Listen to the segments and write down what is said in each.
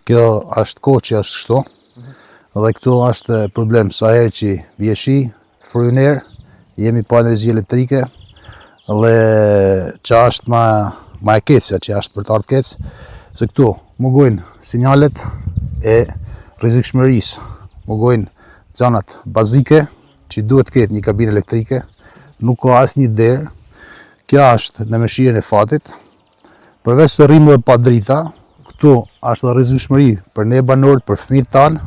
Kjo është kohë që është kështu, dhe këtu është problem sa herë që vjeshi, fryner, jemi pa energji elektrike, dhe që është ma e kecja, që është për të ardhë kecë, se këtu mugojnë sinjalet e rrezikshmërisë, mugojnë zonat bazike, që duhet ketë një kabinë elektrike, nuk ka asë një derë, kja është në mëshirën e fatit, përveç se rrimë dhe pa drita, këtu është dhe rrezikshmëri për ne banorët, për fëmijët tanë,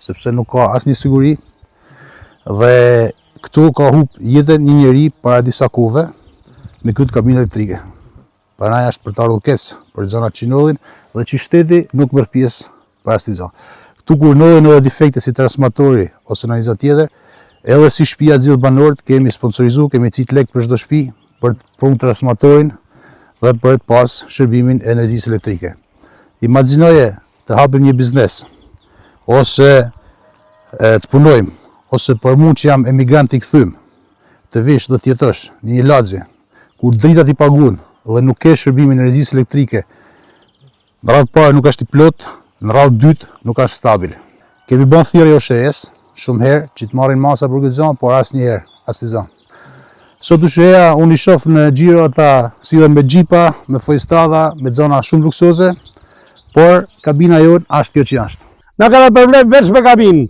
sepse nuk ka asë një siguri, dhe këtu ka hup jetën një njeri para disa kohëve në këtë kabinë elektrike. Pranaj është për të ardhur kesë për zonat që ndodhin dhe që shteti nuk merr pjesë për asnjë zonë. Këtu kur ndodhin edhe defekte si transformatori ose në një tjetër, edhe si shtëpia gjithë banorët kemi sponsorizuar, kemi cit lek për çdo shtëpi për të punuar transformatorin dhe për të pas shërbimin e energjisë elektrike. Imagjinoje të hapim një biznes ose të punojmë, ose për mua që jam emigrant i kthym, të vish dhe të jetosh në një lagje, kur dritat i paguën dhe nuk ke shërbimin e energjisë elektrike, në radhë parë nuk është i plot, në radhë dytë nuk është stabil. Kemi bën thirrje OSHE-s shumë herë që të marrin masa për këtë zonë, por asnjëherë, asnjë zonë. Sot OSHE-ja unë i shoh në xhiro ata sillen me xhipa, me Foistrada, me zona shumë luksoze, por kabina jonë është kjo që është. Na kena problem veç me kabinë.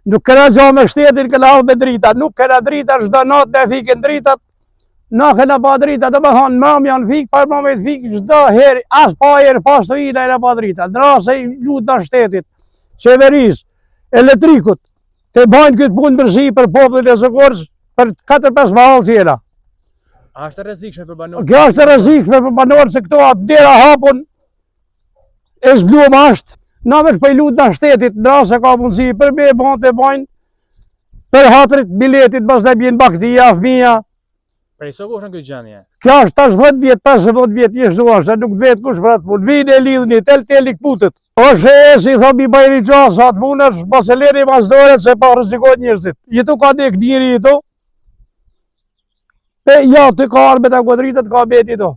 Nuk kena gjo me shtetin, kena hallë me drita, nuk kena drita, çdo natë ne fikin dritat, na kena pa drita, do me thonë mam janë fik, pa mam e fik, çdo herë, as pa herë, pas të vina e pa drita. Ndrase i lutë në shtetit, qeverisë, elektrikut, të bajnë këtë punë mërzi për popullin e Zogorës, për 4-5 mahallë qela. A është rrezikshme për banorët? Kjo është rrezikshme për banorët se këto dera hapun, e zbluam ashtë, na veç për i lutë në shtetit, në rase ka mundësi për me e bënë të bajnë, për hatrit, biletit, bas dhe bjenë baktia, fëmija. Prej so ku është në këtë gjendje? Kjo është tash 10 vjetë, 15 vjetë një shdo është, nuk vetë kush për atë punë. Vine e lidhni, tel i këputët. OSHE-s i thomi bajri gjatë, sa atë punë është, pas e leri mazdoret se pa rëzikot njërësit. Jetu ka dek njëri jetu, ja të ka arme të kodritët, ka beti to.